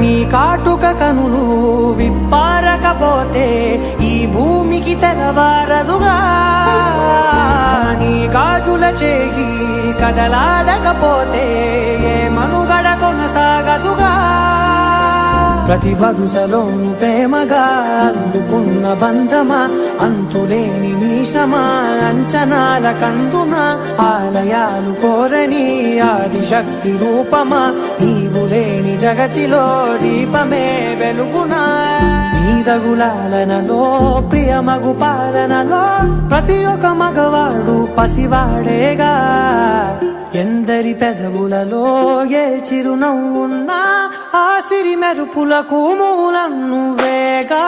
నీ కాటుక కనులు విప్పారకపోతే ఈ భూమికి తెలవారదుగా, నీ గాజుల చేయి కదలాడకపోతే ఏ మనుగడ కొనసాగదుగా. ప్రతి వరుసలోను ప్రేమగా అందుకున్న బంధమా, అంతులేని నీశమా, అంచనాల కందుమా, ఆలయాలు కోరని ఆదిశక్తి రూపమా, నీవు లేని జగతిలో దీపమే వెలుగునా. నీదగులాలనలో ప్రియమగు పాలనలో ప్రతి ఒక్క మగవాడు పసివాడేగా. ఎందరి పెదవులలో ఏ చిరునవ్వున్నా ఆ సిరి మెరుపులకు మూలం నువ్వేగా.